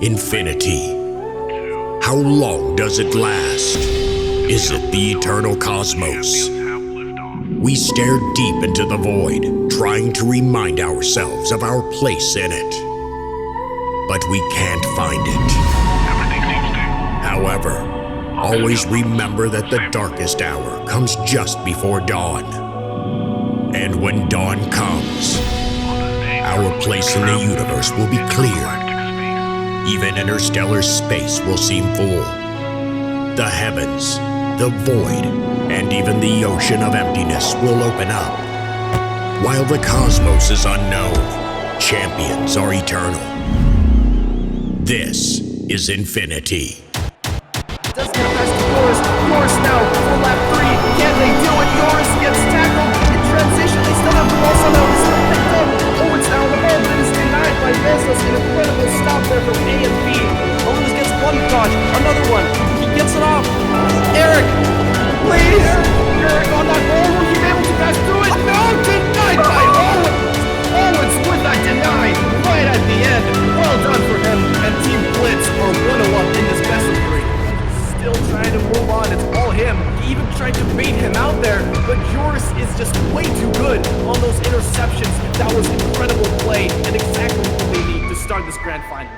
Infinity. How long does it last? Is it the eternal cosmos? We stare deep into the void, trying to remind ourselves of our place in it. But we can't find it. However, always remember that the darkest hour comes just before dawn. And when dawn comes, our place in the universe will be clear. Even interstellar space will seem full. The heavens, the void, and even the ocean of emptiness will open up. While the cosmos is unknown, champions are eternal. This is Infinity. Does get a pass to Yoris. Yoris now for lap 3. Can they do it? Yoris gets tackled in transition. They still have the ball somehow. It's still picked up. Owens now on the ball, but it is denied by Bezos. An incredible stop there from A and B. Owens gets one dodge, another one. He gets it off. Eric, please. Eric on that ball. Will he be able to pass through it? No, denied by Owens. Owens with that denied right at the end. Well done for him. And Team Blitz are 1-1 in this best of 3. Still trying to move on. It's all him. He even tried to bait him out there, but Joris is just way too good on those interceptions. That was incredible play and exactly what they need to start this grand final.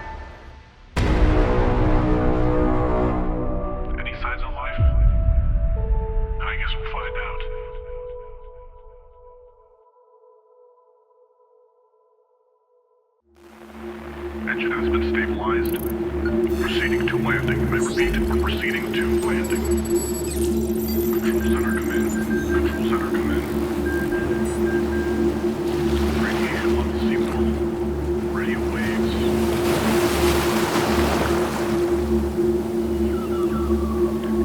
Any signs of life? I guess we'll find out. Engine has been stabilized. Proceeding to landing. I repeat, we're proceeding to landing. Control center come in. Control center come in. Radiation levels seem normal. Radio waves.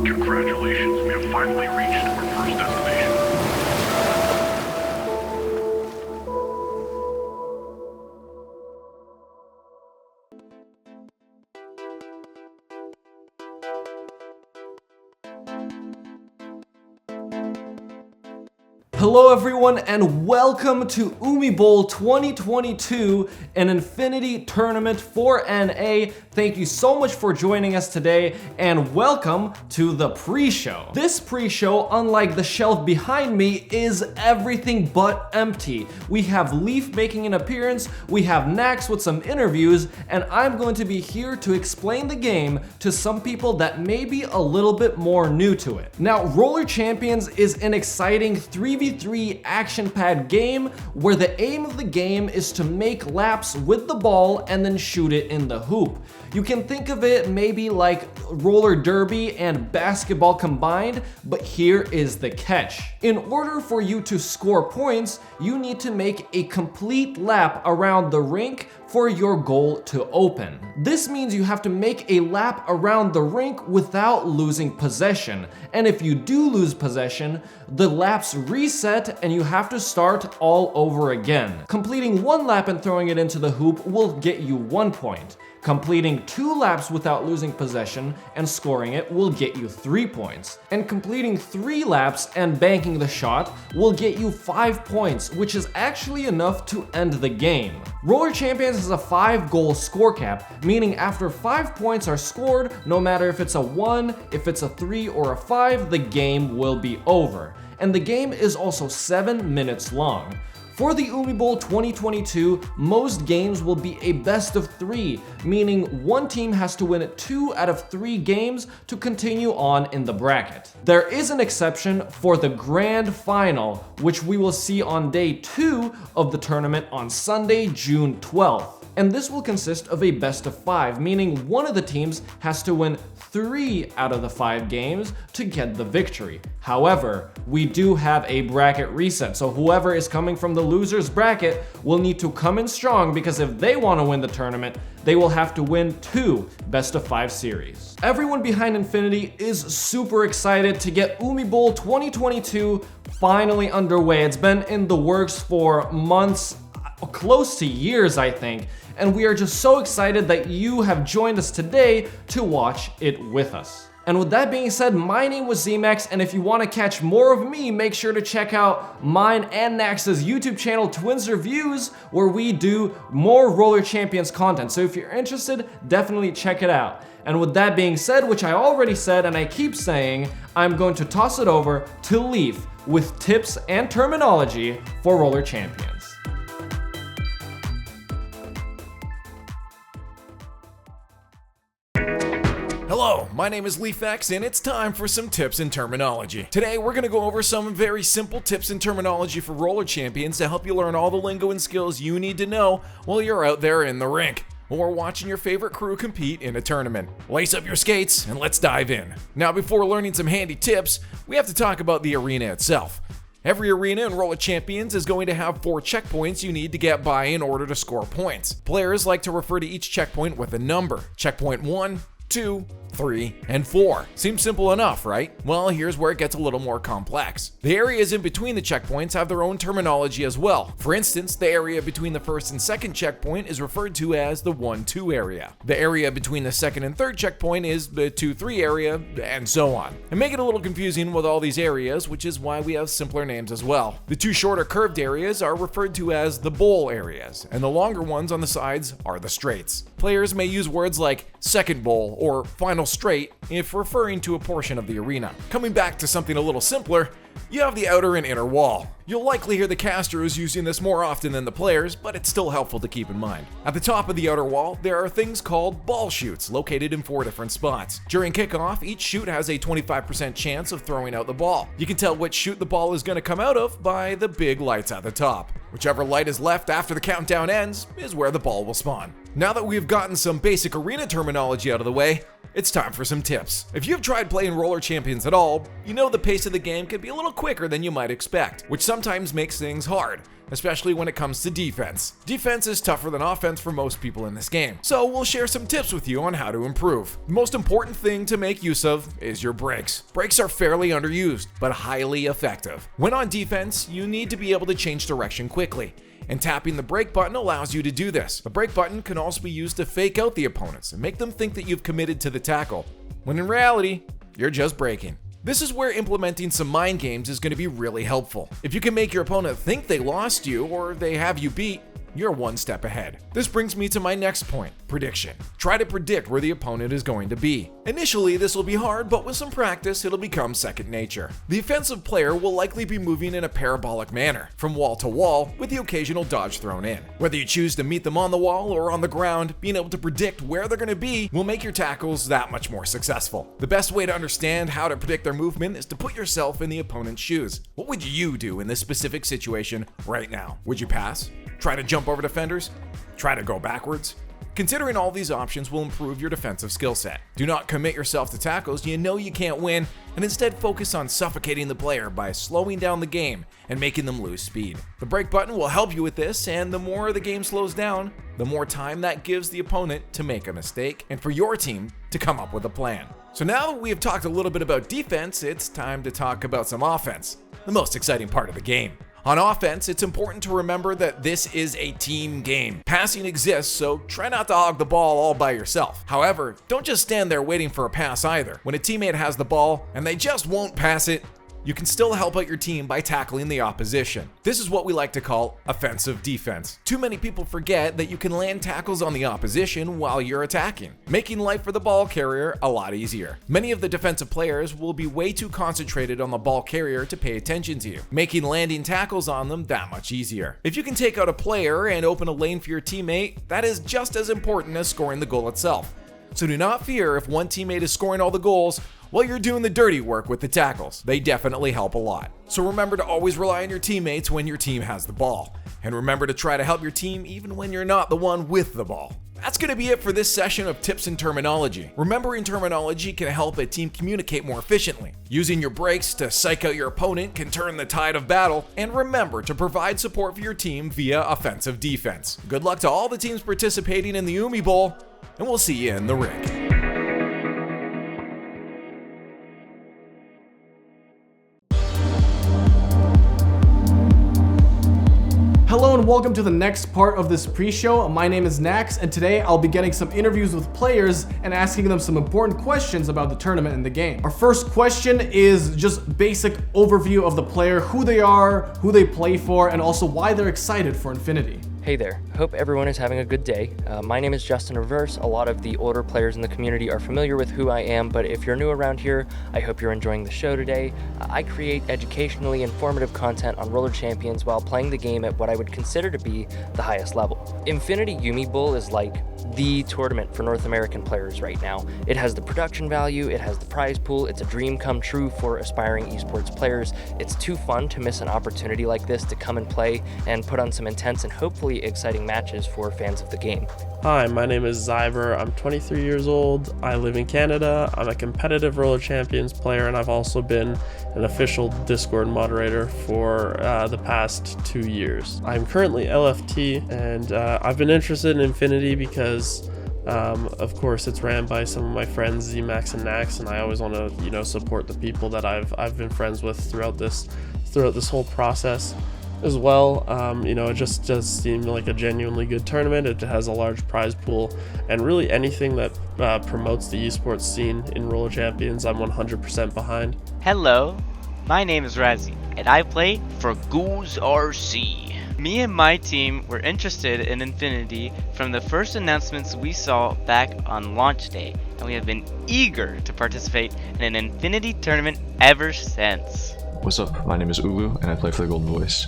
Congratulations, we have finally reached our first destination. Hello everyone and welcome to Umi Bowl 2022, an Infinity tournament for NA. Thank you so much for joining us today and welcome to the pre-show. This pre-show, unlike the shelf behind me, is everything but empty. We have Lief making an appearance, we have Nax with some interviews, and I'm going to be here to explain the game to some people that may be a little bit more new to it. Now, Roller Champions is an exciting 3v3 action-packed game where the aim of the game is to make laps with the ball and then shoot it in the hoop. You can think of it maybe like roller derby and basketball combined, but here is the catch. In order for you to score points, you need to make a complete lap around the rink for your goal to open. This means you have to make a lap around the rink without losing possession. And if you do lose possession, the laps reset and you have to start all over again. Completing one lap and throwing it into the hoop will get you 1 point. Completing 2 laps without losing possession and scoring it will get you 3 points. And completing 3 laps and banking the shot will get you 5 points, which is actually enough to end the game. Roller Champions has a 5-goal score cap, meaning after 5 points are scored, no matter if it's a 1, if it's a 3, or a 5, the game will be over. And the game is also 7 minutes long. For the Umi Bowl 2022, most games will be a best of 3, meaning one team has to win 2 out of 3 games to continue on in the bracket. There is an exception for the grand final, which we will see on day 2 of the tournament on Sunday, June 12th. And this will consist of a best of 5, meaning one of the teams has to win 3 out of the 5 games to get the victory. However, we do have a bracket reset, so whoever is coming from the loser's bracket will need to come in strong, because if they want to win the tournament, they will have to win 2 best of 5 series. Everyone behind Infinity is super excited to get Umi Bowl 2022 finally underway. It's been in the works for months, close to years, I think. And we are just so excited that you have joined us today to watch it with us. And with that being said, my name was ZMAXx, and if you want to catch more of me, make sure to check out mine and Nax's YouTube channel, Twins Reviews, where we do more Roller Champions content. So if you're interested, definitely check it out. And with that being said, which I already said and I keep saying, I'm going to toss it over to Lief with tips and terminology for Roller Champions. Hello, my name is Liefx and it's time for some tips and terminology. Today we're going to go over some very simple tips and terminology for Roller Champions to help you learn all the lingo and skills you need to know while you're out there in the rink or watching your favorite crew compete in a tournament. Lace up your skates and let's dive in. Now before learning some handy tips, we have to talk about the arena itself. Every arena in Roller Champions is going to have 4 checkpoints you need to get by in order to score points. Players like to refer to each checkpoint with a number. Checkpoint 1, 2, 3, and 4. Seems simple enough, right? Well, here's where it gets a little more complex. The areas in between the checkpoints have their own terminology as well. For instance, the area between the first and second checkpoint is referred to as the 1-2 area. The area between the second and third checkpoint is the 2-3 area, and so on. And make it a little confusing with all these areas, which is why we have simpler names as well. The 2 shorter curved areas are referred to as the bowl areas, and the longer ones on the sides are the straights. Players may use words like second bowl or final straight if referring to a portion of the arena. Coming back to something a little simpler, you have the outer and inner wall. You'll likely hear the casters using this more often than the players, but it's still helpful to keep in mind. At the top of the outer wall, there are things called ball chutes located in 4 different spots. During kickoff, each chute has a 25% chance of throwing out the ball. You can tell which chute the ball is going to come out of by the big lights at the top. Whichever light is left after the countdown ends is where the ball will spawn. Now that we've gotten some basic arena terminology out of the way, it's time for some tips. If you've tried playing Roller Champions at all, you know the pace of the game can be a little quicker than you might expect, which sometimes makes things hard, especially when it comes to defense. Defense is tougher than offense for most people in this game, so we'll share some tips with you on how to improve. The most important thing to make use of is your brakes. Brakes are fairly underused, but highly effective. When on defense, you need to be able to change direction quickly, and tapping the brake button allows you to do this. The brake button can also be used to fake out the opponents and make them think that you've committed to the tackle, when in reality, you're just braking. This is where implementing some mind games is going to be really helpful. If you can make your opponent think they lost you or they have you beat, you're one step ahead. This brings me to my next point, prediction. Try to predict where the opponent is going to be. Initially, this will be hard, but with some practice, it'll become second nature. The offensive player will likely be moving in a parabolic manner, from wall to wall, with the occasional dodge thrown in. Whether you choose to meet them on the wall or on the ground, being able to predict where they're going to be will make your tackles that much more successful. The best way to understand how to predict their movement is to put yourself in the opponent's shoes. What would you do in this specific situation right now? Would you pass? Try to jump over defenders? Try to go backwards? Considering all these options will improve your defensive skill set. Do not commit yourself to tackles you know you can't win, and instead focus on suffocating the player by slowing down the game and making them lose speed. The brake button will help you with this, and the more the game slows down, the more time that gives the opponent to make a mistake and for your team to come up with a plan. So now that we have talked a little bit about defense, it's time to talk about some offense, the most exciting part of the game. On offense, it's important to remember that this is a team game. Passing exists, so try not to hog the ball all by yourself. However, don't just stand there waiting for a pass either. When a teammate has the ball and they just won't pass it, you can still help out your team by tackling the opposition. This is what we like to call offensive defense. Too many people forget that you can land tackles on the opposition while you're attacking, making life for the ball carrier a lot easier. Many of the defensive players will be way too concentrated on the ball carrier to pay attention to you, making landing tackles on them that much easier. If you can take out a player and open a lane for your teammate, that is just as important as scoring the goal itself. So do not fear if one teammate is scoring all the goals while you're doing the dirty work with the tackles. They definitely help a lot. So remember to always rely on your teammates when your team has the ball. And remember to try to help your team even when you're not the one with the ball. That's going to be it for this session of tips and terminology. Remembering terminology can help a team communicate more efficiently. Using your brakes to psych out your opponent can turn the tide of battle. And remember to provide support for your team via offensive defense. Good luck to all the teams participating in the Umi Bowl, and we'll see you in the rink. Hello and welcome to the next part of this pre-show. My name is Nax, and today I'll be getting some interviews with players and asking them some important questions about the tournament and the game. Our first question is just basic overview of the player, who they are, who they play for, and also why they're excited for Infinity. Hey there, hope everyone is having a good day. My name is Justin Reverse. A lot of the older players in the community are familiar with who I am, but if you're new around here, I hope you're enjoying the show today. I create educationally informative content on Roller Champions while playing the game at what I would consider to be the highest level. Infinity Umi Bowl is like the tournament for North American players right now. It has the production value, it has the prize pool, it's a dream come true for aspiring esports players. It's too fun to miss an opportunity like this to come and play and put on some intense and hopefully exciting matches for fans of the game. Hi, my name is Zyber. I'm 23 years old. I live in Canada. I'm a competitive Roller Champions player, and I've also been an official Discord moderator for the past 2 years. I'm currently LFT, and I've been interested in Infinity because of course it's ran by some of my friends ZMAXx and Nax, and I always want to support the people that I've been friends with throughout this whole process as well. It just does seem like a genuinely good tournament. It has a large prize pool, and really anything that promotes the esports scene in Roller Champions, I'm 100% behind. Hello, my name is Razzie, and I play for Ghouls RC. Me and my team were interested in Infinity from the first announcements we saw back on launch day, and we have been eager to participate in an Infinity tournament ever since. What's up? My name is Ulu, and I play for the Golden Voice.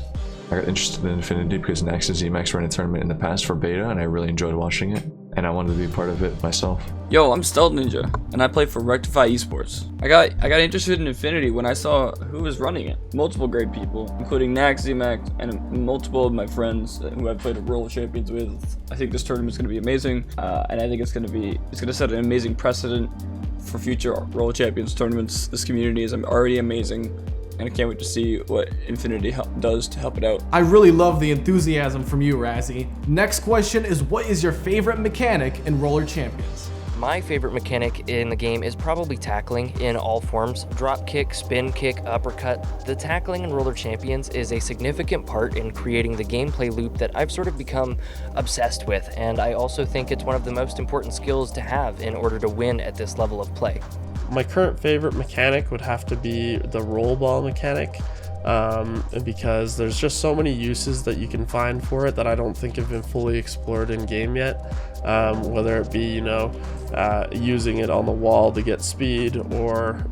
I got interested in Infinity because Nax and ZMAXx ran a tournament in the past for beta, and I really enjoyed watching it, and I wanted to be a part of it myself. Yo, I'm Stealth Ninja, and I play for Rectify Esports. I got interested in Infinity when I saw who was running it. Multiple great people, including Nax, ZMAXx, and multiple of my friends who I've played at Roller Champions with. I think this tournament's going to be amazing, and I think it's going to set an amazing precedent for future Roller Champions tournaments. This community is already amazing, and I can't wait to see what Infinity does to help it out. I really love the enthusiasm from you, Razzie. Next question is, what is your favorite mechanic in Roller Champions? My favorite mechanic in the game is probably tackling in all forms. Drop kick, spin kick, uppercut. The tackling in Roller Champions is a significant part in creating the gameplay loop that I've sort of become obsessed with, and I also think it's one of the most important skills to have in order to win at this level of play. My current favorite mechanic would have to be the roll ball mechanic, because there's just so many uses that you can find for it that I don't think have been fully explored in game yet. Whether it be using it on the wall to get speed, or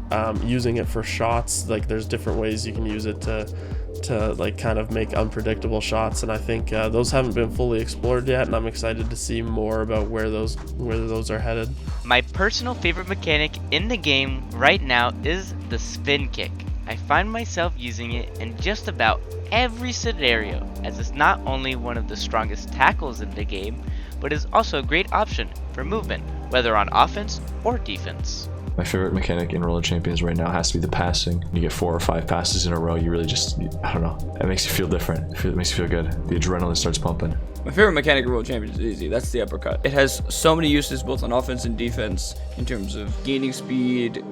using it for shots. Like, there's different ways you can use it to like kind of make unpredictable shots, and I think those haven't been fully explored yet, and I'm excited to see more about where those are headed. My personal favorite mechanic in the game right now is the spin kick. I find myself using it in just about every scenario, as it's not only one of the strongest tackles in the game, but is also a great option for movement, whether on offense or defense. My favorite mechanic in Roller Champions right now has to be the passing. You get 4 or 5 passes in a row, you really just, I don't know, it makes you feel different. It makes you feel good. The adrenaline starts pumping. My favorite mechanic in Roller Champions is easy. That's the uppercut. It has so many uses both on offense and defense in terms of gaining speed,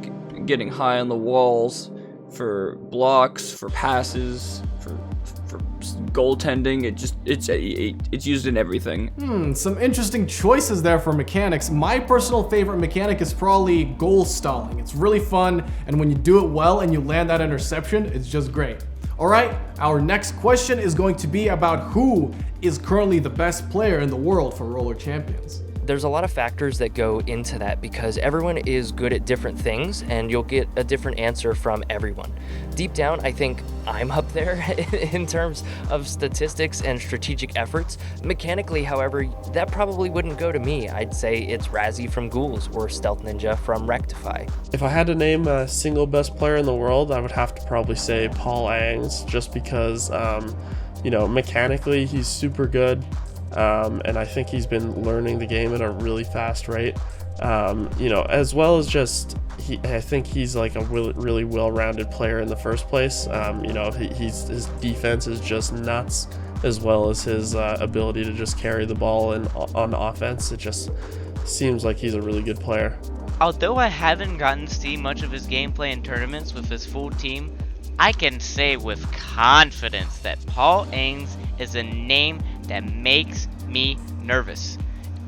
getting high on the walls, for blocks, for passes, for goaltending. It's used in everything. Some interesting choices there for mechanics. My personal favorite mechanic is probably goal stalling. It's really fun, and when you do it well and you land that interception, it's just great. All right, our next question is going to be about who is currently the best player in the world for Roller Champions. There's a lot of factors that go into that because everyone is good at different things, and you'll get a different answer from everyone. Deep down, I think I'm up there in terms of statistics and strategic efforts. Mechanically, however, that probably wouldn't go to me. I'd say it's Razzie from Ghouls or Stealth Ninja from Rectify. If I had to name a single best player in the world, I would have to probably say Paul Angs, just because, mechanically he's super good. And I think he's been learning the game at a really fast rate, as well as just, I think he's like a really well-rounded player in the first place. His defense is just nuts, as well as his ability to just carry the ball on offense. It just seems like he's a really good player. Although I haven't gotten to see much of his gameplay in tournaments with his full team, I can say with confidence that Paul Ains is a name that makes me nervous.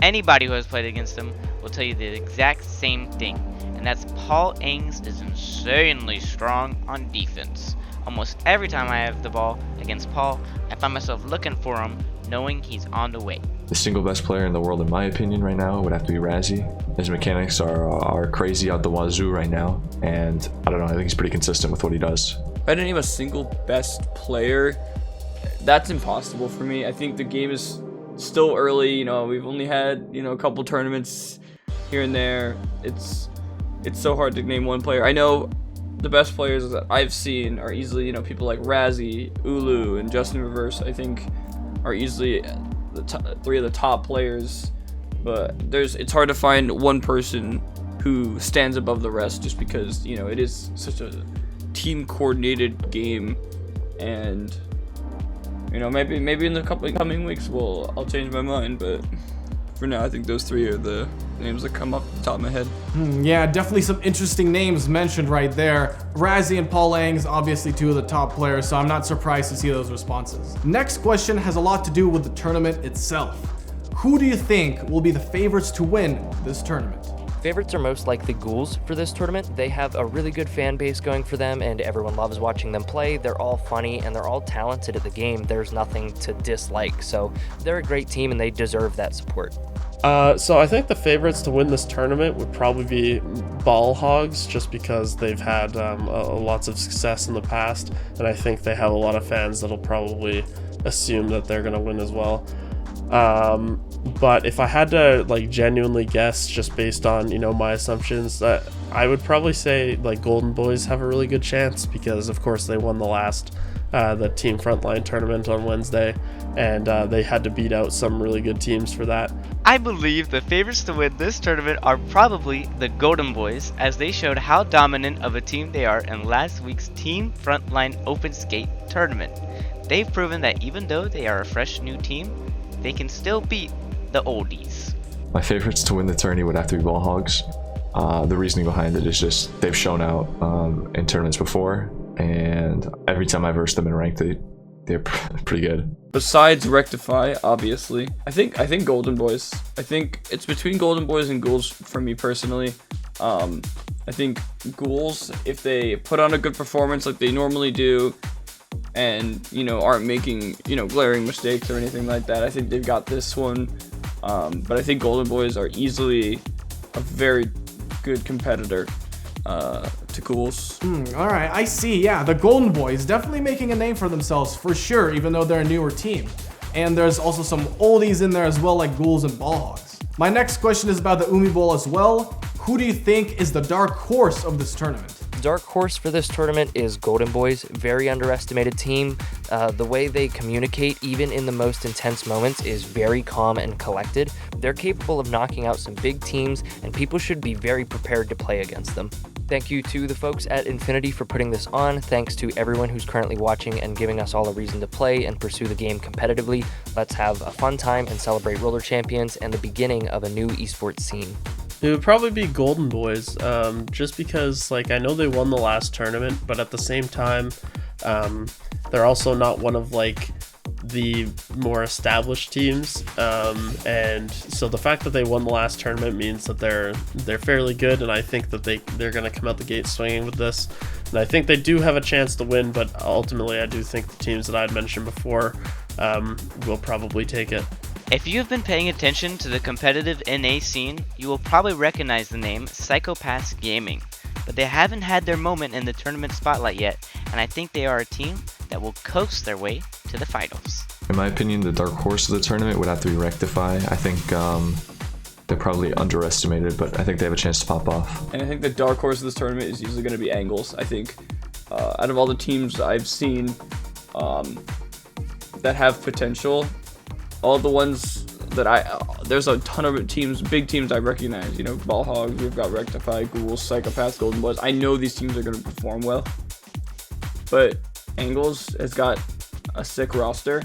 Anybody who has played against him will tell you the exact same thing, and that's Paul Ains is insanely strong on defense. Almost every time I have the ball against Paul, I find myself looking for him, knowing he's on the way. The single best player in the world, in my opinion, right now would have to be Razzie. His mechanics are crazy out the wazoo right now, and I don't know, I think he's pretty consistent with what he does. If I didn't name a single best player, that's impossible for me. I think the game is still early. You know, we've only had, you know, a couple tournaments here and there. It's so hard to name one player. I know the best players that I've seen are easily, you know, people like Razzie, Ulu, and Justin Reverse, I think, are easily the three of the top players. But it's hard to find one person who stands above the rest, just because, you know, it is such a team coordinated game. And, you know, maybe in the couple coming weeks I'll change my mind, but for now I think those three are the names that come up the top of my head. Yeah, definitely some interesting names mentioned right there. Razzie and Paul Ains, obviously two of the top players, so I'm not surprised to see those responses. Next question has a lot to do with the tournament itself. Who do you think will be the favorites to win this tournament? Favorites are most likely Ghouls for this tournament. They have a really good fan base going for them, and everyone loves watching them play. They're all funny, and they're all talented at the game. There's nothing to dislike, so they're a great team, and they deserve that support. So I think the favorites to win this tournament would probably be Ball Hogs, just because they've had lots of success in the past, and I think they have a lot of fans that'll probably assume that they're going to win as well. But if I had to like genuinely guess, just based on, you know, my assumptions, that I would probably say like Golden Boys have a really good chance, because of course they won the Team Frontline tournament on Wednesday, and they had to beat out some really good teams for that. I believe the favorites to win this tournament are probably the Golden Boys, as they showed how dominant of a team they are in last week's Team Frontline Open Skate tournament. They've proven that even though they are a fresh new team, they can still beat the oldies. My favorites to win the tourney would have to be Ball Hogs. The reasoning behind it is just they've shown out in tournaments before, and every time I versed them in ranked, they're pretty good. Besides Rectify, obviously, I think Golden Boys. I think it's between Golden Boys and Ghouls for me personally. I think Ghouls, if they put on a good performance like they normally do, and, you know, aren't making, you know, glaring mistakes or anything like that, I think they've got this one. But I think Golden Boys are easily a very good competitor to Ghouls. All right, I see. Yeah, the Golden Boys definitely making a name for themselves for sure, even though they're a newer team. And there's also some oldies in there as well, like Ghouls and Ball Hogs. My next question is about the Umi Bowl as well. Who do you think is the dark horse of this tournament? Dark horse for this tournament is Golden Boys. Very underestimated team. The way they communicate, even in the most intense moments, is very calm and collected. They're capable of knocking out some big teams, and people should be very prepared to play against them. Thank you to the folks at Infinity for putting this on. Thanks to everyone who's currently watching and giving us all a reason to play and pursue the game competitively. Let's have a fun time and celebrate Roller Champions and the beginning of a new esports scene. It would probably be Golden Boys, just because, like, I know they won the last tournament, but at the same time, they're also not one of, like, the more established teams, and so the fact that they won the last tournament means that they're fairly good, and I think that they're going to come out the gate swinging with this, and I think they do have a chance to win, but ultimately I do think the teams that I'd mentioned before will probably take it. If you have been paying attention to the competitive NA scene, you will probably recognize the name Psychopaths Gaming, but they haven't had their moment in the tournament spotlight yet, and I think they are a team that will coast their way to the finals. In my opinion, the dark horse of the tournament would have to be Rectify. I think they're probably underestimated, but I think they have a chance to pop off. And I think the dark horse of this tournament is usually going to be Angles. I think out of all the teams I've seen that have potential, all the ones that there's a ton of teams, big teams I recognize, you know, Ball Hogs, we've got Rectify, Ghouls, Psychopaths, Golden Boys. I know these teams are going to perform well, but Angles has got a sick roster,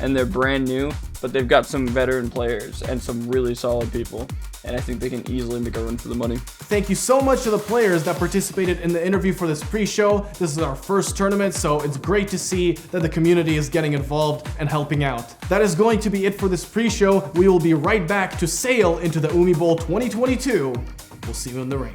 and they're brand new, but they've got some veteran players and some really solid people. and I think they can easily make a run for the money. Thank you so much to the players that participated in the interview for this pre-show. This is our first tournament, so it's great to see that the community is getting involved and helping out. That is going to be it for this pre-show. We will be right back to sail into the Umi Bowl 2022. We'll see you in the ring.